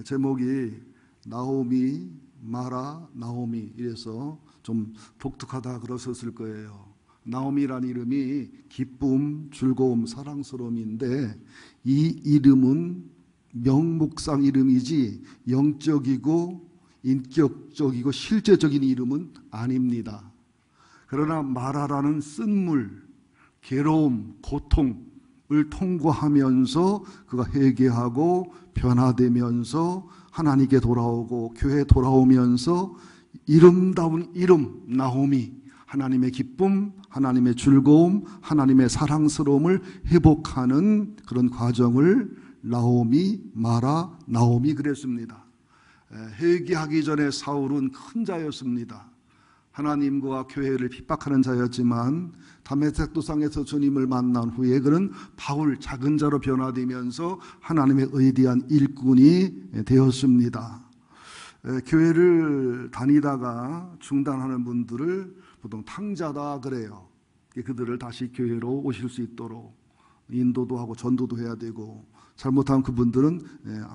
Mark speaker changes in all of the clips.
Speaker 1: 제목이 나오미, 마라, 나오미 이래서 좀 독특하다 그러셨을 거예요. 나오미란 이름이 기쁨, 즐거움, 사랑스러움인데 이 이름은 명목상 이름이지 영적이고 인격적이고 실제적인 이름은 아닙니다. 그러나 마라라는 쓴물, 괴로움, 고통을 통과하면서 그가 회개하고 변화되면서 하나님께 돌아오고 교회에 돌아오면서 이름다운 이름 나오미, 하나님의 기쁨, 하나님의 즐거움, 하나님의 사랑스러움을 회복하는 그런 과정을 나오미, 마라, 나오미 그랬습니다. 회개하기 전에 사울은 큰 자였습니다. 하나님과 교회를 핍박하는 자였지만 다메섹 도상에서 주님을 만난 후에 그는 바울 작은 자로 변화되면서 하나님의 의대한 일꾼이 되었습니다. 교회를 다니다가 중단하는 분들을 보통 탕자다 그래요. 그들을 다시 교회로 오실 수 있도록 인도도 하고 전도도 해야 되고, 잘못하면 그분들은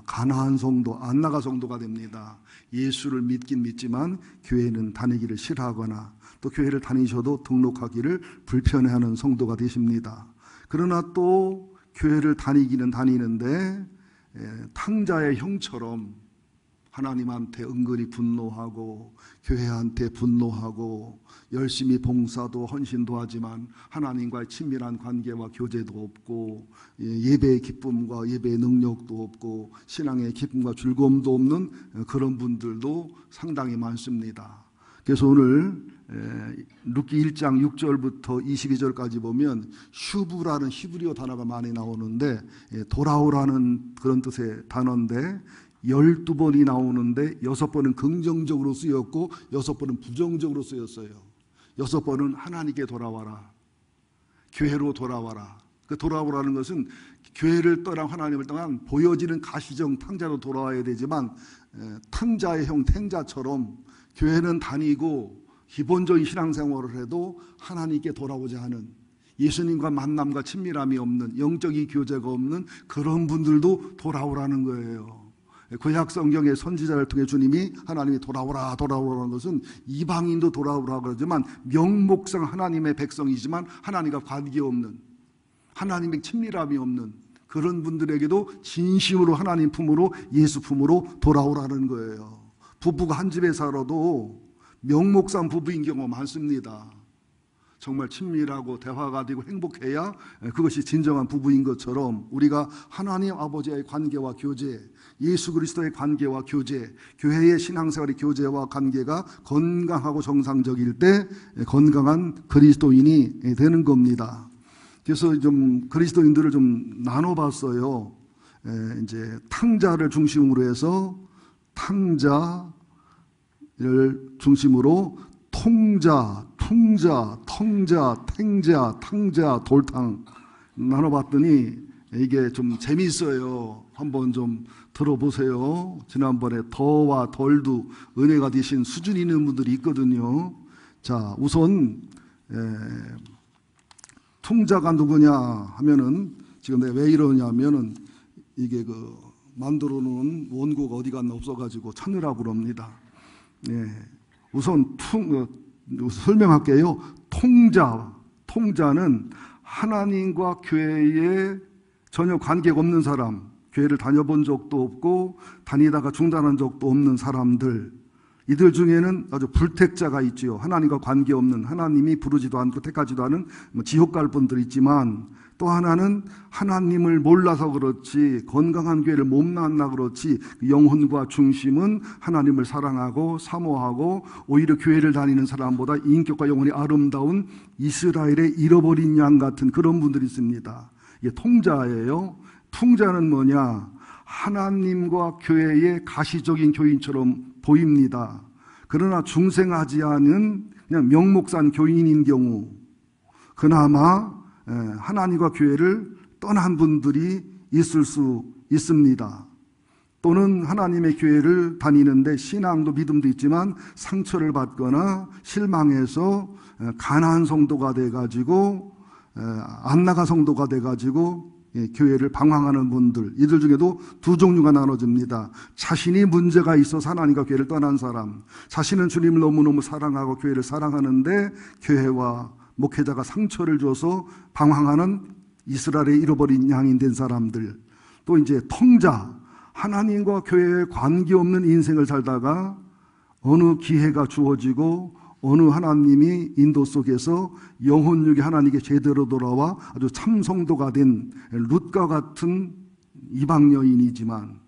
Speaker 1: 가나안 성도, 안나가 성도가 됩니다. 예수를 믿긴 믿지만 교회는 다니기를 싫어하거나 또 교회를 다니셔도 등록하기를 불편해하는 성도가 되십니다. 그러나 또 교회를 다니기는 다니는데 탕자의 형처럼 하나님한테 은근히 분노하고 교회한테 분노하고 열심히 봉사도 헌신도 하지만 하나님과의 친밀한 관계와 교제도 없고 예배의 기쁨과 예배의 능력도 없고 신앙의 기쁨과 즐거움도 없는 그런 분들도 상당히 많습니다. 그래서 오늘 룻기 1장 6절부터 22절까지 보면 슈브라는 히브리어 단어가 많이 나오는데 돌아오라는 그런 뜻의 단어인데 12번이 나오는데 6번은 긍정적으로 쓰였고 6번은 부정적으로 쓰였어요. 6번은 하나님께 돌아와라, 교회로 돌아와라. 그 돌아오라는 것은 교회를 떠난 하나님을 떠난 보여지는 가시적 탕자로 돌아와야 되지만 탕자의 형 탱자처럼 교회는 다니고 기본적인 신앙생활을 해도 하나님께 돌아오자 하는, 예수님과 만남과 친밀함이 없는, 영적인 교제가 없는 그런 분들도 돌아오라는 거예요. 구약 성경의 선지자를 통해 주님이 하나님이 돌아오라 돌아오라는 것은 이방인도 돌아오라 그러지만 명목상 하나님의 백성이지만 하나님과 관계없는, 하나님의 친밀함이 없는 그런 분들에게도 진심으로 하나님 품으로, 예수 품으로 돌아오라는 거예요. 부부가 한 집에 살아도 명목상 부부인 경우가 많습니다. 정말 친밀하고 대화가 되고 행복해야 그것이 진정한 부부인 것처럼 우리가 하나님 아버지의 관계와 교제, 예수 그리스도의 관계와 교제, 교회의 신앙생활의 교제와 관계가 건강하고 정상적일 때 건강한 그리스도인이 되는 겁니다. 그래서 좀 그리스도인들을 좀 나눠봤어요. 이제 탕자를 중심으로 해서 탕자를 중심으로 통자, 풍자, 텅자, 탱자, 탕자, 돌탕 나눠봤더니 이게 좀 재미있어요. 한번 좀 들어보세요. 지난번에 더와 덜도 은혜가 되신 수준 있는 분들이 있거든요. 자, 우선 통자가 누구냐 하면은, 지금 내가 왜 이러냐 하면은 이게 그 만들어 놓은 원고가 어디 갔나 없어가지고 찾느라고 그럽니다. 우선 설명할게요. 통자는 하나님과 교회에 전혀 관계가 없는 사람, 교회를 다녀본 적도 없고 다니다가 중단한 적도 없는 사람들, 이들 중에는 아주 불택자가 있지요. 하나님과 관계없는, 하나님이 부르지도 않고 택하지도 않은 지옥 갈 분들이 있지만, 또 하나는 하나님을 몰라서 그렇지, 건강한 교회를 못 만나 그렇지, 영혼과 중심은 하나님을 사랑하고 사모하고 오히려 교회를 다니는 사람보다 인격과 영혼이 아름다운 이스라엘의 잃어버린 양 같은 그런 분들이 있습니다. 이게 통자예요. 풍자는 뭐냐? 하나님과 교회의 가시적인 교인처럼 보입니다. 그러나 중생하지 않은 그냥 명목산 교인인 경우, 그나마 하나님과 교회를 떠난 분들이 있을 수 있습니다. 또는 하나님의 교회를 다니는데 신앙도 믿음도 있지만 상처를 받거나 실망해서 가나안 성도가 돼가지고 안나가 성도가 돼가지고 교회를 방황하는 분들, 이들 중에도 두 종류가 나눠집니다. 자신이 문제가 있어서 하나님과 교회를 떠난 사람, 자신은 주님을 너무너무 사랑하고 교회를 사랑하는데 교회와 목회자가 상처를 줘서 방황하는 이스라엘의 잃어버린 양인 된 사람들, 또 이제 통자, 하나님과 교회에 관계없는 인생을 살다가 어느 기회가 주어지고 어느 하나님이 인도 속에서 영혼육이 하나님께 제대로 돌아와 아주 참성도가 된 룻과 같은 이방 여인이지만,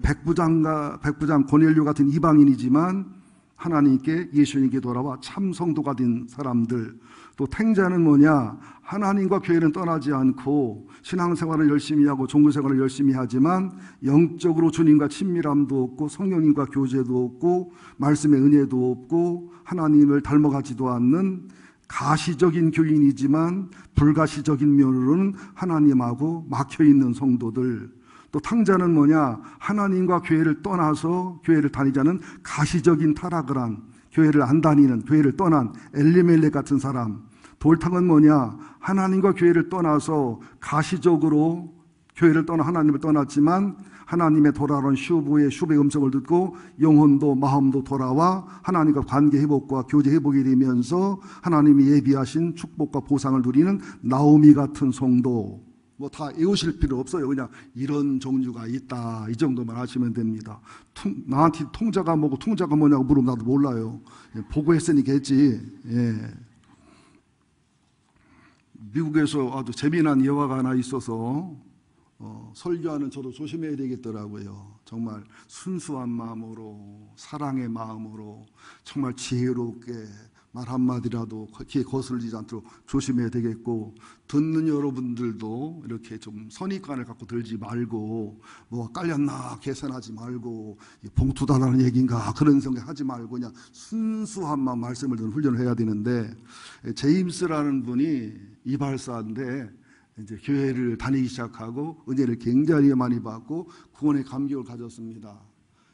Speaker 1: 백부장 고넬료 같은 이방인이지만 하나님께, 예수님께 돌아와 참성도가 된 사람들. 또 탱자는 뭐냐? 하나님과 교회는 떠나지 않고 신앙생활을 열심히 하고 종교생활을 열심히 하지만 영적으로 주님과 친밀함도 없고 성령님과 교제도 없고 말씀의 은혜도 없고 하나님을 닮아가지도 않는 가시적인 교인이지만 불가시적인 면으로는 하나님하고 막혀있는 성도들. 또 탕자는 뭐냐? 하나님과 교회를 떠나서 교회를 다니자는 가시적인 타락을 한, 교회를 안 다니는, 교회를 떠난 엘리멜렉 같은 사람. 돌탕은 뭐냐? 하나님과 교회를 떠나서 가시적으로 교회를 떠나 하나님을 떠났지만 하나님의 돌아오는 슈브의 음성을 듣고 영혼도 마음도 돌아와 하나님과 관계 회복과 교제 회복이 되면서 하나님이 예비하신 축복과 보상을 누리는 나오미 같은 성도. 뭐 다 외우실 필요 없어요. 그냥 이런 종류가 있다, 이 정도만 하시면 됩니다. 나한테 통자가 뭐고 통자가 뭐냐고 물으면 나도 몰라요. 보고 했으니까 했지. 미국에서 아주 재미난 예화가 하나 있어서 설교하는 저도 조심해야 되겠더라고요. 정말 순수한 마음으로, 사랑의 마음으로, 정말 지혜롭게 말 한마디라도 귀에 거슬리지 않도록 조심해야 되겠고, 듣는 여러분들도 이렇게 좀 선입관을 갖고 들지 말고, 뭐 깔렸나 계산하지 말고, 봉투 달라는 얘기인가 그런 생각하지 말고 그냥 순수한 마음 말씀을 듣는 훈련을 해야 되는데, 제임스라는 분이 이발사인데 이제 교회를 다니기 시작하고 은혜를 굉장히 많이 받고 구원의 감격을 가졌습니다.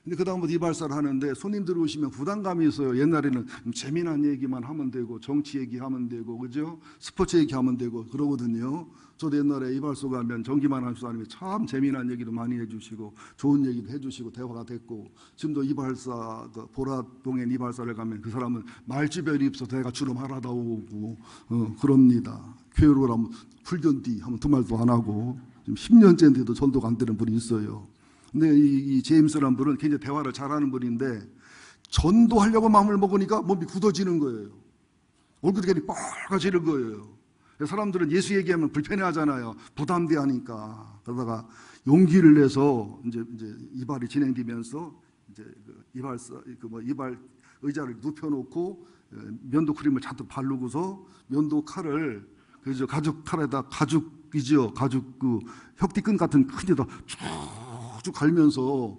Speaker 1: 근데 그 다음부터 이발사를 하는데 손님들 오시면 부담감이 있어요. 옛날에는 재미난 얘기만 하면 되고 정치 얘기하면 되고, 그죠? 스포츠 얘기하면 되고 그러거든요. 저도 옛날에 이발소 가면 전기만 한 수사님이 참 재미난 얘기도 많이 해주시고 좋은 얘기도 해주시고 대화가 됐고, 지금도 이발사, 보라동에 이발사를 가면 그 사람은 말주변이 없어서 내가 주름 하라다 오고 그럽니다. 교회로 가면 불견디 하면 두 말도 안 하고 지금 10년째인데도 전도가 안 되는 분이 있어요. 근데 이 제임스라는 분은 굉장히 대화를 잘하는 분인데 전도하려고 마음을 먹으니까 몸이 굳어지는 거예요. 얼굴이 괜히 빨개지는 거예요. 사람들은 예수 얘기하면 불편해하잖아요. 부담돼 하니까. 그러다가 용기를 내서 이제 이발이 진행되면서 이제 이발 의자를 눕혀놓고 면도 크림을 잔뜩 바르고서 면도 칼을 그죠, 가죽 칼에다 가죽이죠. 가죽 혁띠끈 같은 큰 데다 쭉 갈면서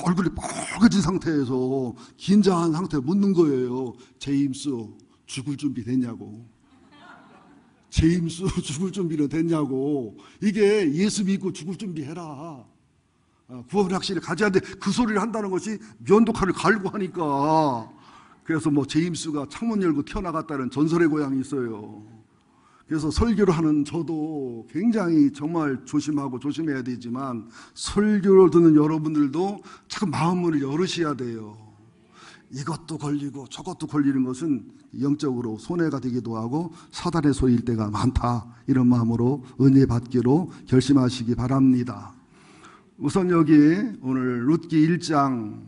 Speaker 1: 얼굴이 빨개진 상태에서 긴장한 상태에 묻는 거예요. 제임스, 죽을 준비 됐냐고. 제임스, 죽을 준비는 됐냐고. 이게 예수 믿고 죽을 준비해라. 구원의 확신을 가져야 돼. 그 소리를 한다는 것이 면도칼을 갈고 하니까. 그래서 뭐 제임스가 창문 열고 튀어나갔다는 전설의 고향이 있어요. 그래서 설교를 하는 저도 굉장히 정말 조심하고 조심해야 되지만 설교를 듣는 여러분들도 자꾸 마음을 열으셔야 돼요. 이것도 걸리고 저것도 걸리는 것은 영적으로 손해가 되기도 하고 사단의 소리일 때가 많다. 이런 마음으로 은혜 받기로 결심하시기 바랍니다. 우선 여기 오늘 룻기 1장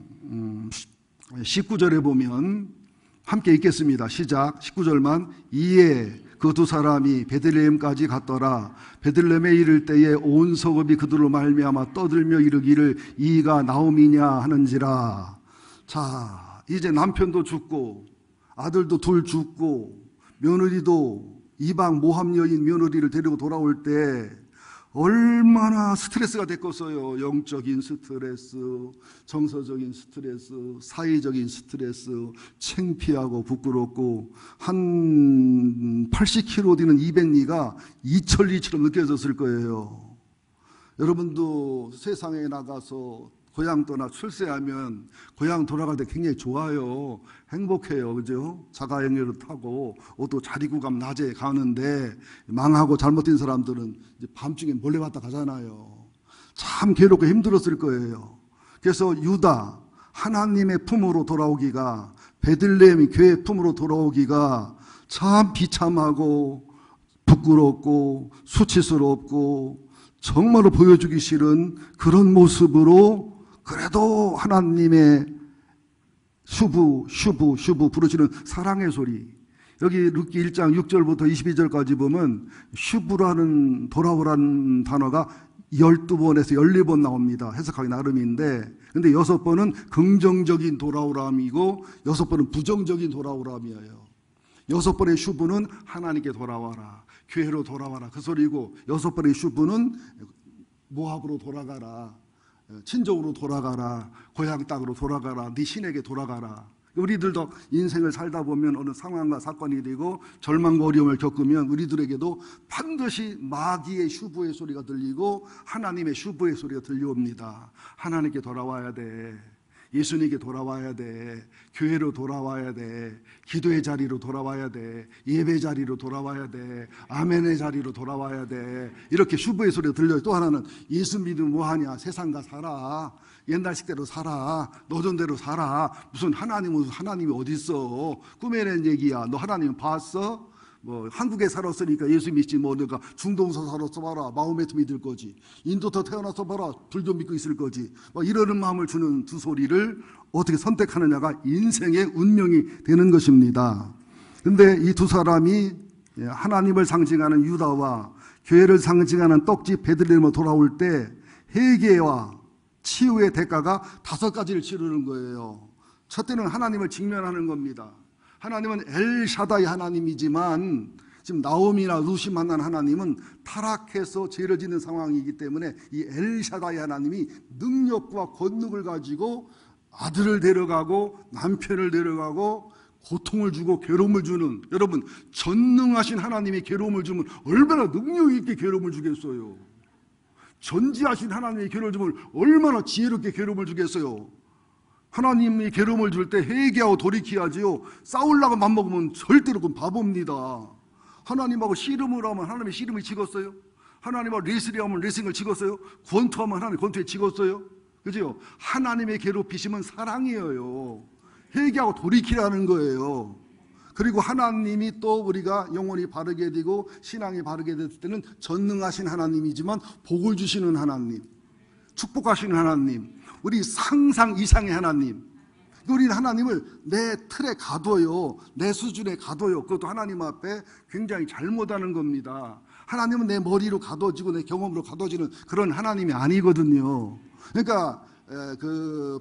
Speaker 1: 19절에 보면 함께 읽겠습니다. 시작. 19절만. 이에 그 두 사람이 베들레헴까지 갔더라. 베들레헴에 이를 때에 온 성읍이 그들로 말미암아 떠들며 이르기를 이가 나오미냐 하는지라. 자, 이제 남편도 죽고 아들도 둘 죽고 며느리도 이방 모함 여인 며느리를 데리고 돌아올 때 얼마나 스트레스가 됐겠어요. 영적인 스트레스, 정서적인 스트레스, 사회적인 스트레스, 창피하고 부끄럽고 한 80kg 되는 이백리가 이천리처럼 느껴졌을 거예요. 여러분도 세상에 나가서 고향 떠나 출세하면 고향 돌아갈 때 굉장히 좋아요. 행복해요. 그죠? 자가용료를 타고 또 자리구감 낮에 가는데 망하고 잘못된 사람들은 이제 밤중에 몰래 왔다 가잖아요. 참 괴롭고 힘들었을 거예요. 그래서 유다, 하나님의 품으로 돌아오기가, 베들레헴이 교회 품으로 돌아오기가 참 비참하고 부끄럽고 수치스럽고 정말로 보여주기 싫은 그런 모습으로 그래도 하나님의 슈브 부르시는 사랑의 소리. 여기 룻기 1장 6절부터 22절까지 보면 슈브라는 돌아오라는 단어가 12번에서 14번 나옵니다. 해석하기 나름인데, 근데 6번은 긍정적인 돌아오람이고 6번은 부정적인 돌아오람이에요. 6번의 슈브는 하나님께 돌아와라, 교회로 돌아와라 그 소리고, 6번의 슈브는 모압으로 돌아가라, 친정으로 돌아가라, 고향 땅으로 돌아가라, 네 신에게 돌아가라. 우리들도 인생을 살다 보면 어느 상황과 사건이 되고 절망과 어려움을 겪으면 우리들에게도 반드시 마귀의 슈브의 소리가 들리고 하나님의 슈브의 소리가 들려옵니다. 하나님께 돌아와야 돼. 예수님께 돌아와야 돼. 교회로 돌아와야 돼. 기도의 자리로 돌아와야 돼. 예배 자리로 돌아와야 돼. 아멘의 자리로 돌아와야 돼. 이렇게 슈브의 소리가 들려요. 또 하나는 예수 믿으면 뭐하냐, 세상과 살아, 옛날 식대로 살아, 노전대로 살아, 무슨 하나님이 어디 있어, 꿈에는 얘기야. 너 하나님 봤어? 뭐 한국에 살았으니까 예수 믿지, 뭐 내가 중동서 살았어 봐라, 마호메트 믿을 거지, 인도터 태어나서 봐라, 불교 믿고 있을 거지, 뭐 이러는 마음을 주는 두 소리를 어떻게 선택하느냐가 인생의 운명이 되는 것입니다. 근데 이 두 사람이 하나님을 상징하는 유다와 교회를 상징하는 떡집 베들레헴으로 돌아올 때 회개와 치유의 대가가 5가지를 치르는 거예요. 첫째는 하나님을 직면하는 겁니다. 하나님은 엘샤다이 하나님이지만 지금 나오미나 룻이 만난 하나님은 타락해서 죄를 짓는 상황이기 때문에 이 엘샤다이 하나님이 능력과 권능을 가지고 아들을 데려가고 남편을 데려가고 고통을 주고 괴로움을 주는, 여러분 전능하신 하나님이 괴로움을 주면 얼마나 능력 있게 괴로움을 주겠어요. 전지하신 하나님의 괴로움을 주면 얼마나 지혜롭게 괴로움을 주겠어요. 하나님이 괴로움을 줄 때 회개하고 돌이켜야지요. 싸우려고 맘먹으면 절대로 그건 바보입니다. 하나님하고 씨름을 하면 하나님이 씨름을 찍었어요. 하나님하고 레슬링하면 레슬링을 찍었어요. 권투하면 하나님이 권투에 찍었어요. 그죠? 하나님의 괴롭히심은 사랑이에요. 회개하고 돌이키라는 거예요. 그리고 하나님이 또 우리가 영혼이 바르게 되고 신앙이 바르게 됐을 때는 전능하신 하나님이지만 복을 주시는 하나님, 축복하시는 하나님, 우리 상상 이상의 하나님, 우리는 하나님을 내 틀에 가둬요. 내 수준에 가둬요. 그것도 하나님 앞에 굉장히 잘못하는 겁니다. 하나님은 내 머리로 가둬지고 내 경험으로 가둬지는 그런 하나님이 아니거든요. 그러니까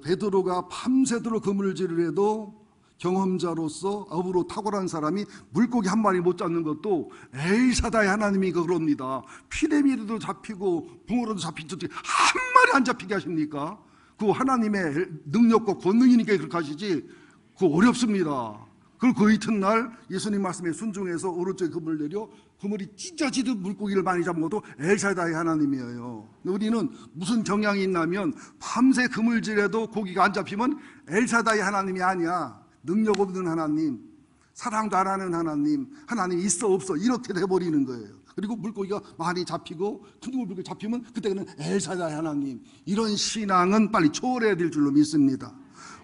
Speaker 1: 베드로가 밤새도록 그물질을 해도 경험자로서 업으로 탁월한 사람이 물고기 한 마리 못 잡는 것도 엘샤다이 하나님이 그럽니다. 피레미드도 잡히고 붕어로도 잡히지 한 마리 안 잡히게 하십니까? 그 하나님의 능력과 권능이니까 그렇게 하시지, 그거 어렵습니다. 그리고 그 이튿날 예수님 말씀에 순종해서 오른쪽에 그물을 내려 그물이 찢어지듯 물고기를 많이 잡은 것도 엘샤다이 하나님이에요. 우리는 무슨 경향이 있냐면 밤새 그물질해도 고기가 안 잡히면 엘샤다이 하나님이 아니야. 능력 없는 하나님, 사랑도 안 하는 하나님, 하나님 있어 없어 이렇게 돼버리는 거예요. 그리고 물고기가 많이 잡히고 큰 물고기 잡히면 그때는 엘샤다이 하나님. 이런 신앙은 빨리 초월해야 될 줄로 믿습니다.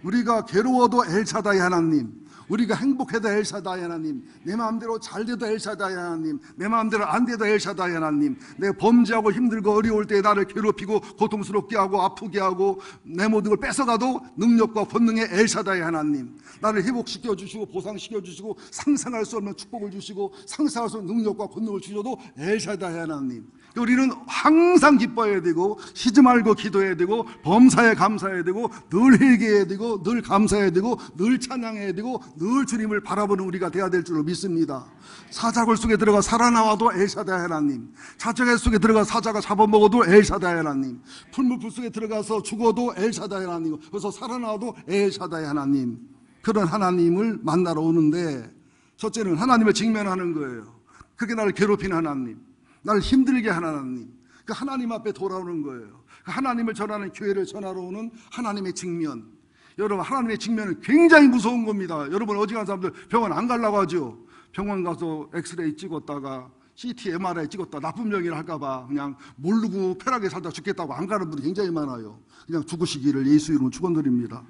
Speaker 1: 우리가 괴로워도 엘샤다이 하나님, 우리가 행복해도 엘샤다이 하나님, 내 마음대로 잘 돼도 엘샤다이 하나님, 내 마음대로 안 돼도 엘샤다이 하나님, 내 범죄하고 힘들고 어려울 때 나를 괴롭히고 고통스럽게 하고 아프게 하고 내 모든 걸 뺏어가도 능력과 권능의 엘샤다이 하나님, 나를 회복시켜 주시고 보상시켜 주시고 상상할 수 없는 축복을 주시고 상상할 수 없는 능력과 권능을 주셔도 엘샤다이 하나님. 우리는 항상 기뻐해야 되고 쉬지 말고 기도해야 되고 범사에 감사해야 되고 늘 회개해야 되고 늘 감사해야 되고 늘 찬양해야 되고 늘 주님을 바라보는 우리가 되어야 될 줄로 믿습니다. 사자굴 속에 들어가 살아나와도 엘샤다이 하나님, 사자굴 속에 들어가 사자가 잡아먹어도 엘샤다이 하나님, 풀무풀 속에 들어가서 죽어도 엘샤다이 하나님, 그래서 살아나와도 엘샤다이 하나님. 그런 하나님을 만나러 오는데 첫째는 하나님을 직면하는 거예요. 그게 나를 괴롭히는 하나님, 나를 힘들게 하는 하나님, 그 하나님 앞에 돌아오는 거예요. 그 하나님을 전하는 교회를 전하러 오는 하나님의 직면. 여러분, 하나님의 직면은 굉장히 무서운 겁니다. 여러분, 어지간한 사람들 병원 안 가려고 하죠. 병원 가서 엑스레이 찍었다가 CT, MRI 찍었다 나쁜 병이라 할까봐 그냥 모르고 편하게 살다 죽겠다고 안 가는 분이 굉장히 많아요. 그냥 죽으시기를 예수 이름으로 축원드립니다.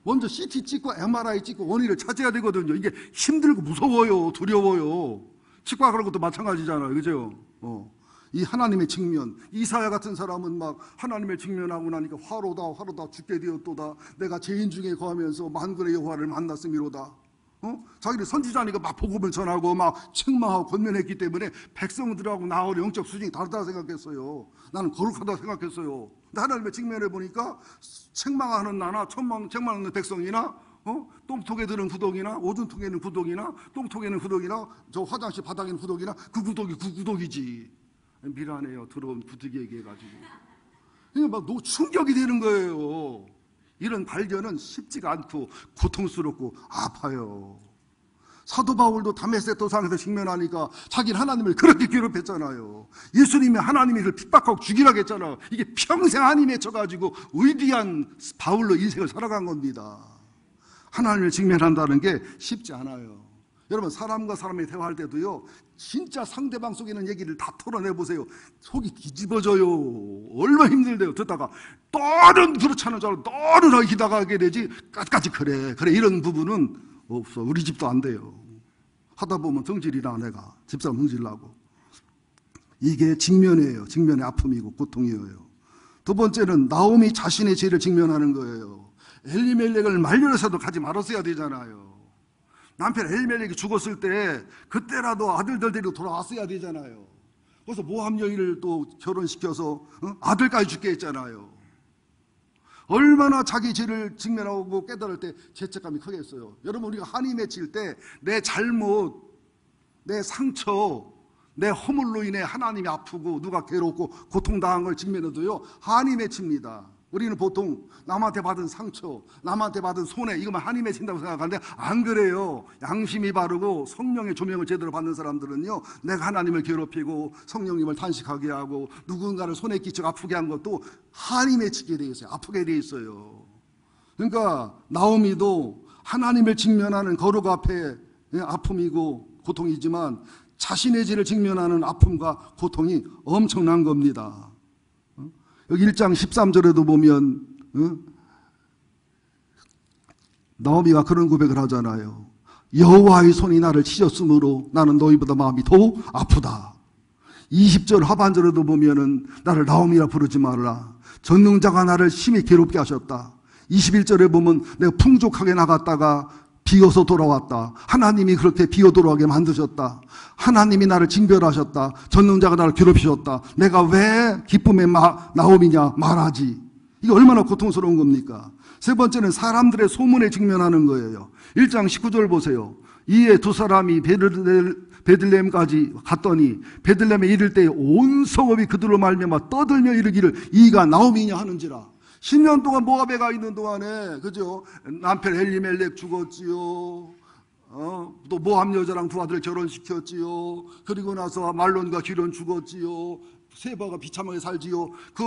Speaker 1: 먼저 CT 찍고 MRI 찍고 원인을 찾아야 되거든요. 이게 힘들고 무서워요. 두려워요. 치과 가는 것도 마찬가지잖아요. 그죠? 이 하나님의 직면. 이사야 같은 사람은 막 하나님을 직면하고 나니까 화로다 죽게 되었도다. 내가 죄인 중에 거하면서 만군의 여호와를 만났음이로다. 자기는 선지자니까 막 복음을 전하고 막 책망하고 권면했기 때문에 백성들하고 나하고 영적 수준이 다르다고 생각했어요. 나는 거룩하다고 생각했어요. 근데 하나님의 직면에 보니까 책망하는 나나 책망하는 백성이나 똥통에 드는 구덩이나 오줌통에는 구덩이나 똥통에는 구덩이나 저 화장실 바닥에는 구덩이나 그 구덩이 그 구덩이지. 미안해요. 더러운 구더기에게 해가지고. 그러니까 막 충격이 되는 거예요. 이런 발견은 쉽지가 않고 고통스럽고 아파요. 사도 바울도 다메섹 도상에서 직면하니까 자기는 하나님을 그렇게 괴롭혔잖아요. 예수님이 하나님을 핍박하고 죽이라고 했잖아요. 이게 평생 하나님에 쳐가지고 위대한 바울로 인생을 살아간 겁니다. 하나님을 직면한다는 게 쉽지 않아요. 여러분, 사람과 사람이 대화할 때도요, 진짜 상대방 속에 있는 얘기를 다 털어내보세요. 속이 뒤집어져요. 얼마나 힘들대요. 듣다가 너는 그렇지 않은 줄 알고 너는 기다가게 되지. 까지 그래 이런 부분은 없어. 우리 집도 안 돼요. 하다 보면 성질이나 내가 집사람 성질나고. 이게 직면이에요. 직면의 아픔이고 고통이에요. 두 번째는 나오미 자신의 죄를 직면하는 거예요. 엘리멜렉을 말려서도 가지 말았어야 되잖아요. 남편 엘리멜렉이 죽었을 때 그때라도 아들들 데리고 돌아왔어야 되잖아요. 그래서 모함 여인을 또 결혼시켜서 아들까지 죽게 했잖아요. 얼마나 자기 죄를 직면하고 깨달을 때 죄책감이 크겠어요. 여러분, 우리가 한이 맺힐 때 내 잘못, 내 상처, 내 허물로 인해 하나님이 아프고 누가 괴롭고 고통당한 걸 직면해도요, 한이 맺힙니다. 우리는 보통 남한테 받은 상처, 남한테 받은 손해, 이거만 한이 맺힌다고 생각하는데 안 그래요. 양심이 바르고 성령의 조명을 제대로 받는 사람들은요, 내가 하나님을 괴롭히고 성령님을 탄식하게 하고 누군가를 손에 끼치고 아프게 한 것도 한이 맺히게 돼 있어요. 아프게 돼 있어요. 그러니까 나오미도 하나님을 직면하는 거룩 앞에 아픔이고 고통이지만 자신의 죄를 직면하는 아픔과 고통이 엄청난 겁니다. 여기 1장 13절에도 보면 나오미가 그런 고백을 하잖아요. 여호와의 손이 나를 치셨으므로 나는 너희보다 마음이 더 아프다. 20절 하반절에도 보면은 나를 나오미라 부르지 말라. 전능자가 나를 심히 괴롭게 하셨다. 21절에 보면 내가 풍족하게 나갔다가 비어서 돌아왔다. 하나님이 그렇게 비어 돌아오게 만드셨다. 하나님이 나를 징별하셨다. 전능자가 나를 괴롭히셨다. 내가 왜 기쁨의 나오미냐 말하지. 이게 얼마나 고통스러운 겁니까? 세 번째는 사람들의 소문에 직면하는 거예요. 1장 19절 보세요. 이에 두 사람이 베들레헴까지 갔더니 베들레헴에 이를 때 온 성읍이 그들로 말미암아 떠들며 이르기를 이가 나오미냐 하는지라. 10년 동안 모압에 가 있는 동안에, 그죠? 남편 엘리멜렉 죽었지요. 또 모압 여자랑 두 아들 결혼시켰지요. 그리고 나서 말론과 기론 죽었지요. 세바가 비참하게 살지요. 그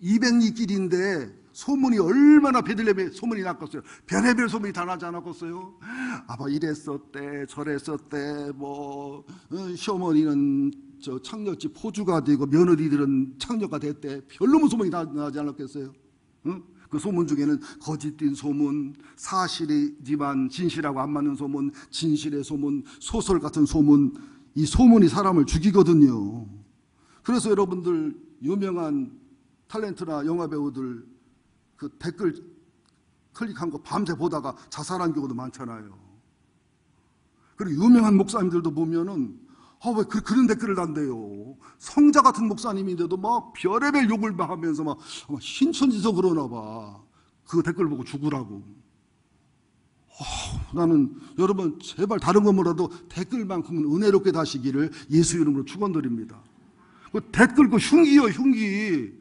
Speaker 1: 200리 길인데 소문이 얼마나 베들레헴에 소문이 났겠어요. 별의별 소문이 다 나지 않았겠어요. 아빠 이랬었대, 저랬었대, 시어머니는 저 창녀집 포주가 되고 며느리들은 창녀가 됐대. 별로문 소문이 나지 않았겠어요. 그 소문 중에는 거짓된 소문, 사실이지만 진실하고 안 맞는 소문, 진실의 소문, 소설 같은 소문, 이 소문이 사람을 죽이거든요. 그래서 여러분들 유명한 탤런트나 영화배우들 그 댓글 클릭한 거 밤새 보다가 자살한 경우도 많잖아요. 그리고 유명한 목사님들도 보면은 왜 그런 댓글을 단대요. 성자 같은 목사님인데도 막 별의별 욕을 하면서 막 신천지서 그러나 봐. 그 댓글 보고 죽으라고. 나는 여러분 제발 다른 건 뭐라도 댓글만큼은 은혜롭게 다시기를 예수 이름으로 축원드립니다. 그 댓글 그 흉기요, 흉기.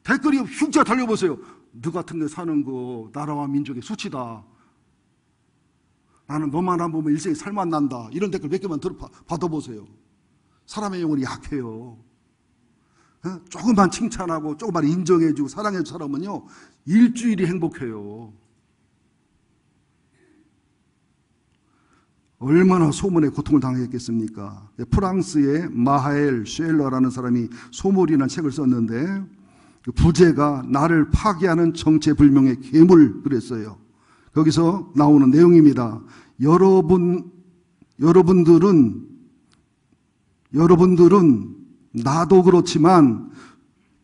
Speaker 1: 댓글이 흉기가 달려보세요. 너 같은 데 사는 거 나라와 민족의 수치다. 나는 너만 안 보면 일생에 살만 난다. 이런 댓글 몇 개만 받아보세요. 사람의 영혼이 약해요. 조금만 칭찬하고 조금만 인정해주고 사랑해주는 사람은요 일주일이 행복해요. 얼마나 소문에 고통을 당했겠습니까? 프랑스의 마하엘 쉐일러라는 사람이 소몰이라는 책을 썼는데 부제가 나를 파괴하는 정체불명의 괴물 그랬어요. 거기서 나오는 내용입니다. 여러분들은 나도 그렇지만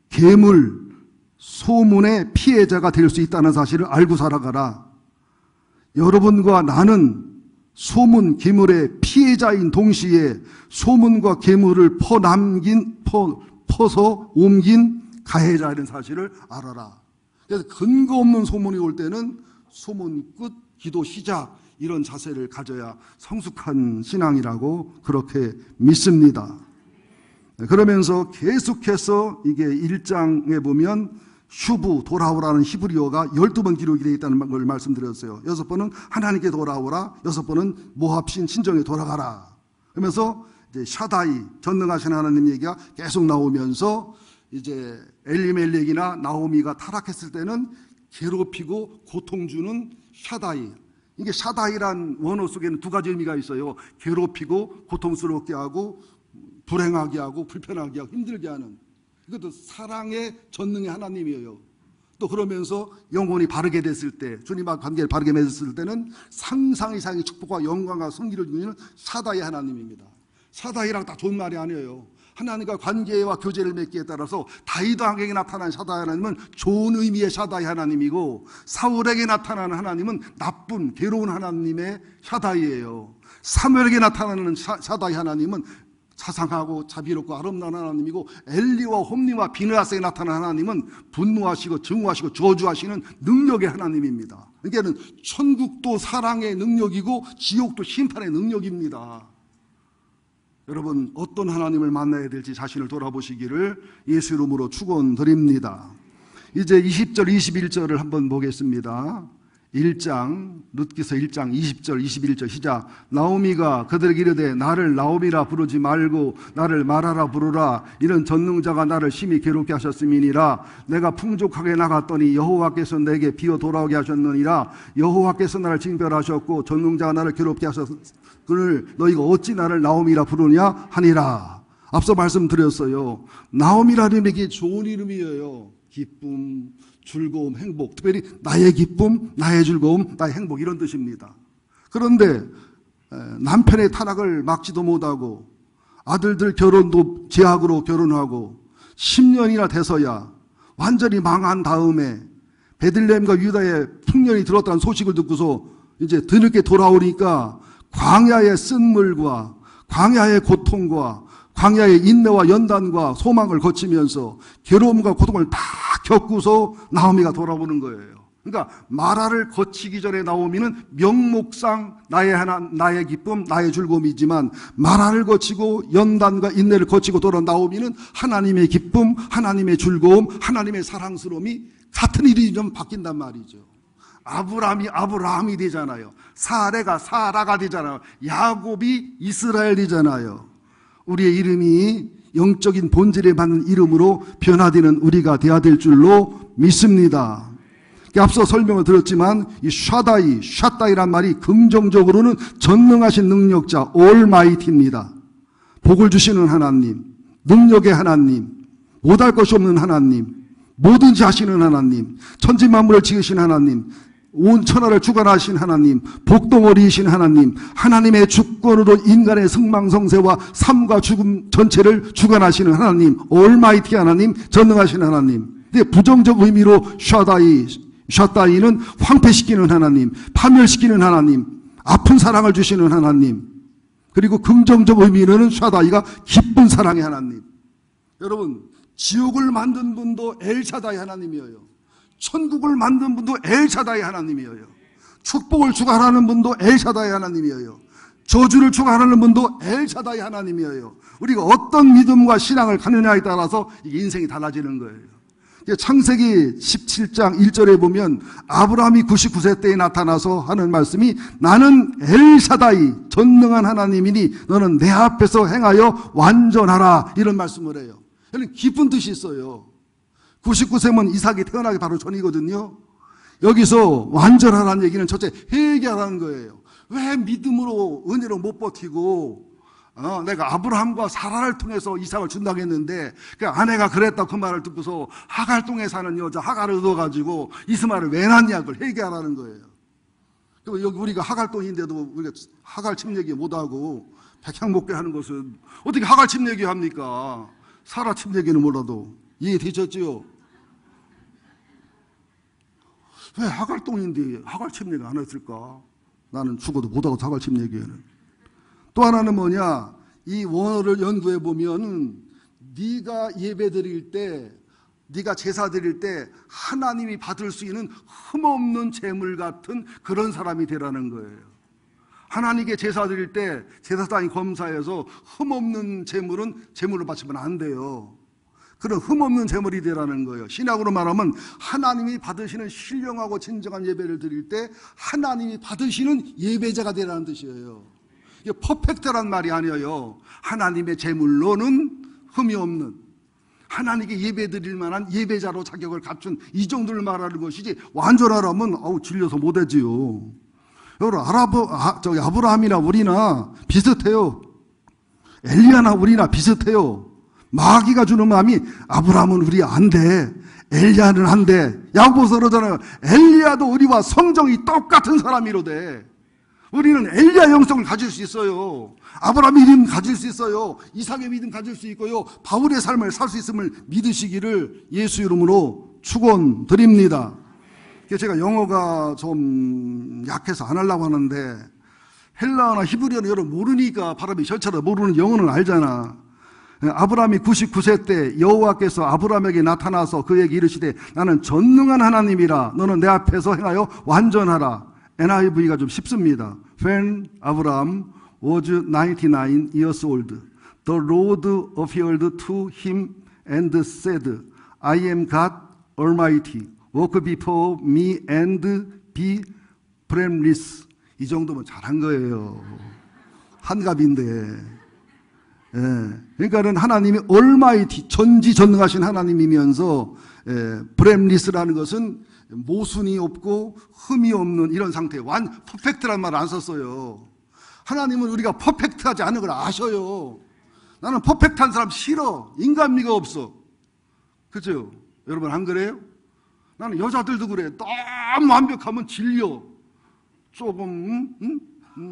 Speaker 1: 괴물, 소문의 피해자가 될 수 있다는 사실을 알고 살아가라. 여러분과 나는 소문, 괴물의 피해자인 동시에 소문과 괴물을 퍼서 옮긴 가해자라는 사실을 알아라. 그래서 근거 없는 소문이 올 때는 소문 끝, 기도 시작 이런 자세를 가져야 성숙한 신앙이라고 그렇게 믿습니다. 그러면서 계속해서 이게 1장에 보면 슈브 돌아오라는 히브리어가 12번 기록이 되어 있다는 걸 말씀드렸어요. 6번은 하나님께 돌아오라, 6번은 모압신 친정에 돌아가라. 그러면서 이제 샤다이 전능하신 하나님 얘기가 계속 나오면서 이제 엘리멜렉이나 나오미가 타락했을 때는 괴롭히고 고통 주는 샤다이. 이게 샤다이란 원어 속에는 두 가지 의미가 있어요. 괴롭히고 고통스럽게 하고 불행하게 하고 불편하게 하고 힘들게 하는. 이것도 사랑의 전능의 하나님이에요. 또 그러면서 영혼이 바르게 됐을 때, 주님과 관계를 바르게 맺었을 때는 상상 이상의 축복과 영광과 성기를 주는 샤다이 하나님입니다. 샤다이랑 다 좋은 말이 아니에요. 하나님과 관계와 교제를 맺기에 따라서 다윗 왕에게 나타난 샤다이 하나님은 좋은 의미의 샤다이 하나님이고, 사울에게 나타나는 하나님은 나쁜 괴로운 하나님의 샤다이예요. 사무엘에게 나타나는 샤다이 하나님은 자상하고 자비롭고 아름다운 하나님이고, 엘리와 홈리와 비느하스에 나타난 하나님은 분노하시고 증오하시고 저주하시는 능력의 하나님입니다. 그러니까 천국도 사랑의 능력이고 지옥도 심판의 능력입니다. 여러분, 어떤 하나님을 만나야 될지 자신을 돌아보시기를 예수 이름으로 축원드립니다. 이제 20절 21절을 한번 보겠습니다. 1장 룻기서 1장 20절 21절 시작. 나오미가 그들에게 이르되 나를 나오미라 부르지 말고 나를 마라라 부르라. 이는 전능자가 나를 심히 괴롭게 하셨음이니라. 내가 풍족하게 나갔더니 여호와께서 내게 비어 돌아오게 하셨느니라. 여호와께서 나를 징벌하셨고 전능자가 나를 괴롭게 하셨거늘 너희가 어찌 나를 나오미라 부르냐 하니라. 앞서 말씀드렸어요. 나오미라는 이름이 좋은 이름이에요. 기쁨, 즐거움, 행복, 특별히 나의 기쁨, 나의 즐거움, 나의 행복 이런 뜻입니다. 그런데 남편의 타락을 막지도 못하고 아들들 결혼도 제약으로 결혼하고 10년이나 돼서야 완전히 망한 다음에 베들레헴과 유다에 풍년이 들었다는 소식을 듣고서 이제 뒤늦게 돌아오니까 광야의 쓴물과 광야의 고통과 광야의 인내와 연단과 소망을 거치면서 괴로움과 고통을 다 겪고서 나오미가 돌아오는 거예요. 그러니까 마라를 거치기 전에 나오미는 명목상 나의 기쁨, 나의 즐거움이지만 마라를 거치고 연단과 인내를 거치고 돌아온 나오미는 하나님의 기쁨, 하나님의 즐거움, 하나님의 사랑스러움이 같은 일이 좀 바뀐단 말이죠. 아브라함이 아브라함이 되잖아요. 사레가 사라가 되잖아요. 야곱이 이스라엘이잖아요. 우리의 이름이 영적인 본질에 맞는 이름으로 변화되는 우리가 되어야 될 줄로 믿습니다. 앞서 설명을 드렸지만 이 샤다이란 말이 긍정적으로는 전능하신 능력자 올마이티입니다. 복을 주시는 하나님, 능력의 하나님, 못할 것이 없는 하나님, 뭐든지 하시는 하나님, 천지만물을 지으신 하나님, 온 천하를 주관하신 하나님, 복덩어리이신 하나님, 하나님의 주권으로 인간의 승망성쇠와 삶과 죽음 전체를 주관하시는 하나님, 올마이티 하나님, 전능하신 하나님. 근데 부정적 의미로 샤다이는 황폐시키는 하나님, 파멸시키는 하나님, 아픈 사랑을 주시는 하나님. 그리고 긍정적 의미로는 샤다이가 기쁜 사랑의 하나님. 여러분, 지옥을 만든 분도 엘샤다이 하나님이에요. 천국을 만든 분도 엘샤다이 하나님이에요. 축복을 주관하는 분도 엘샤다이 하나님이에요. 저주를 주관하는 분도 엘샤다이 하나님이에요. 우리가 어떤 믿음과 신앙을 갖느냐에 따라서 인생이 달라지는 거예요. 창세기 17장 1절에 보면 아브라함이 99세 때에 나타나서 하는 말씀이 나는 엘샤다이 전능한 하나님이니 너는 내 앞에서 행하여 완전하라 이런 말씀을 해요. 깊은 뜻이 있어요. 99세면 이삭이 태어나기 바로 전이거든요. 여기서 완전하라는 얘기는 첫째 회개하라는 거예요. 왜 믿음으로 은혜로 못 버티고 내가 아브라함과 사라를 통해서 이삭을 준다고 했는데 그 아내가 그랬다 그 말을 듣고서 하갈 동에 사는 여자 하갈을 얻어가지고 이스마엘을 왜 낳냐 그걸 회개하라는 거예요. 그리고 여기 우리가 하갈동인데도 우리가 하갈 침 얘기 못하고 백향목게 하는 것은 어떻게 하갈 침 얘기 합니까? 사라 침 얘기는 몰라도 이해되셨지요? 왜 하갈동인데 하갈 침 얘기 안 했을까? 나는 죽어도 못하고 하갈 침 얘기에는. 또 하나는 뭐냐? 이 원어를 연구해 보면 네가 예배 드릴 때, 네가 제사 드릴 때 하나님이 받을 수 있는 흠없는 제물 같은 그런 사람이 되라는 거예요. 하나님께 제사 드릴 때 제사장이 검사해서 흠없는 제물은 제물로 바치면 안 돼요. 그런 흠없는 제물이 되라는 거예요. 신약으로 말하면 하나님이 받으시는 신령하고 진정한 예배를 드릴 때 하나님이 받으시는 예배자가 되라는 뜻이에요. 이게 퍼펙트란 말이 아니에요. 하나님의 제물로는 흠이 없는, 하나님께 예배 드릴 만한 예배자로 자격을 갖춘 이 정도를 말하는 것이지, 완전하라면 질려서 못하지요. 여러분 아브라함이나 우리나 비슷해요. 엘리야나 우리나 비슷해요. 마귀가 주는 마음이 아브라함은 우리 안 돼, 엘리야는 안 돼. 야고보서 그러잖아요. 엘리야도 우리와 성정이 똑같은 사람이로되 우리는 엘리야 영성을 가질 수 있어요. 아브라함의 믿음 가질 수 있어요. 이삭의 믿음 가질 수 있고요. 바울의 삶을 살 수 있음을 믿으시기를 예수 이름으로 축원드립니다. 제가 영어가 좀 약해서 안 하려고 하는데 헬라어나 히브리어는 여러분 모르니까 바람이 절차도 모르는 영어는 알잖아. 아브라함이 99세 때 여호와께서 아브라함에게 나타나서 그에게 이르시되 나는 전능한 하나님이라 너는 내 앞에서 행하여 완전하라. NIV가 좀 쉽습니다. When Abraham was 99 years old, the Lord appeared to him and said, I am God Almighty. Walk before me and be blameless. 이 정도면 잘한 거예요. 한갑인데. 그러니까는 하나님이 Almighty, 전지전능하신 하나님이면서 blameless라는 것은 모순이 없고 흠이 없는 이런 상태, 퍼펙트란 말 안 썼어요. 하나님은 우리가 퍼펙트하지 않은 걸 아셔요. 나는 퍼펙트한 사람 싫어. 인간미가 없어. 그죠? 여러분 안 그래요? 나는 여자들도 그래. 너무 완벽하면 질려. 조금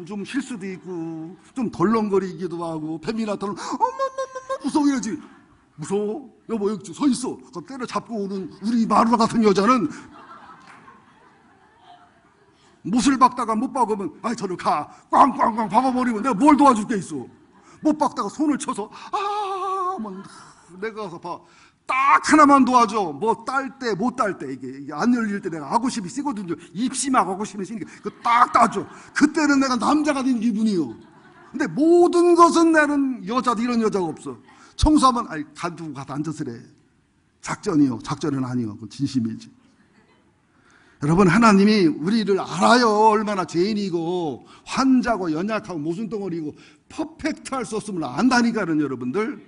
Speaker 1: 좀 실수도 있고 좀 덜렁거리기도 하고 뱀이나 덜렁 어머머머머 무서워 이러지. 무서워? 여보 여기 서 있어. 때려잡고 오는 우리 마루라 같은 여자는 못을 박다가 못 박으면 아이 저리 가. 꽝꽝꽝 박아버리면 내가 뭘 도와줄 게 있어. 못 박다가 손을 쳐서 내가 가서 봐. 딱 하나만 도와줘. 뭐 딸 때 못 딸 때 이게 안 열릴 때 내가 아구심이 쓰거든요. 입심하고 아구심이 쓰니까 그거 딱 따줘. 그때는 내가 남자가 된 기분이요. 근데 모든 것은 나는 여자도 이런 여자가 없어. 청소하면 가두고 가서 앉았으래. 작전이요. 작전은 아니요. 그건 진심이지. 여러분 하나님이 우리를 알아요. 얼마나 죄인이고 환자고 연약하고 모순덩어리고 퍼펙트할 수 없음을 안다니까는 여러분들.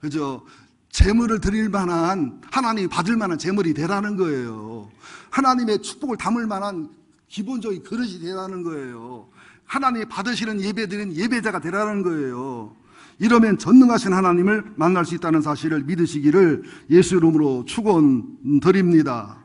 Speaker 1: 그죠? 재물을 드릴 만한, 하나님이 받을 만한 재물이 되라는 거예요. 하나님의 축복을 담을 만한 기본적인 그릇이 되라는 거예요. 하나님이 받으시는 예배드리는 예배자가 되라는 거예요. 이러면 전능하신 하나님을 만날 수 있다는 사실을 믿으시기를 예수 이름으로 축원드립니다.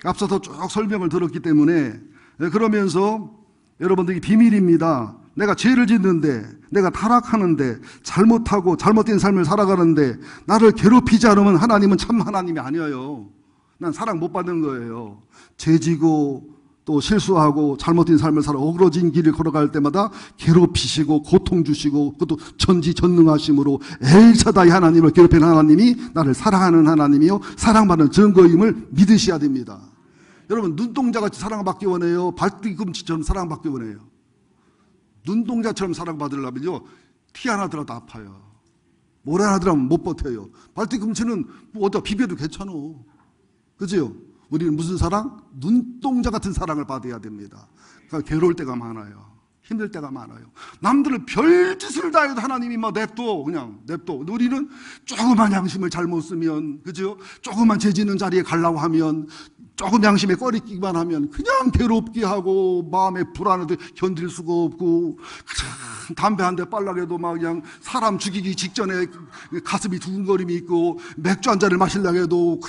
Speaker 1: 앞서서 쭉 설명을 들었기 때문에, 그러면서 여러분들이 비밀입니다. 내가 죄를 짓는데, 내가 타락하는데, 잘못하고 잘못된 삶을 살아가는데 나를 괴롭히지 않으면 하나님은 참 하나님이 아니에요. 난 사랑 못 받는 거예요. 죄지고 또 실수하고 잘못된 삶을 살아 어그러진 길을 걸어갈 때마다 괴롭히시고 고통 주시고, 그것도 전지전능하심으로 엘샤다이 하나님을 괴롭히는 하나님이 나를 사랑하는 하나님이요 사랑받는 증거임을 믿으셔야 됩니다. 여러분 눈동자같이 사랑받기 원해요? 발뒤꿈치처럼 사랑받기 원해요? 눈동자처럼 사랑받으려면요 티 하나 들어도 아파요. 모래 하나 들어가면 못 버텨요. 발뒤꿈치는 뭐 어디다 비벼도 괜찮아. 그죠? 우리는 무슨 사랑? 눈동자 같은 사랑을 받아야 됩니다. 그러니까 괴로울 때가 많아요. 힘들 때가 많아요. 남들은 별짓을 다 해도 하나님이 뭐 냅둬, 그냥 냅둬. 우리는 조그만 양심을 잘못 쓰면, 그죠? 조그만 죄 짓는 자리에 가려고 하면, 조금 양심에 꺼리기만 하면 그냥 괴롭게 하고 마음에 불안해도 견딜 수가 없고, 담배 한 대 빨라게도 막 그냥 사람 죽이기 직전에 가슴이 두근거림이 있고, 맥주 한 잔을 마시려고 해도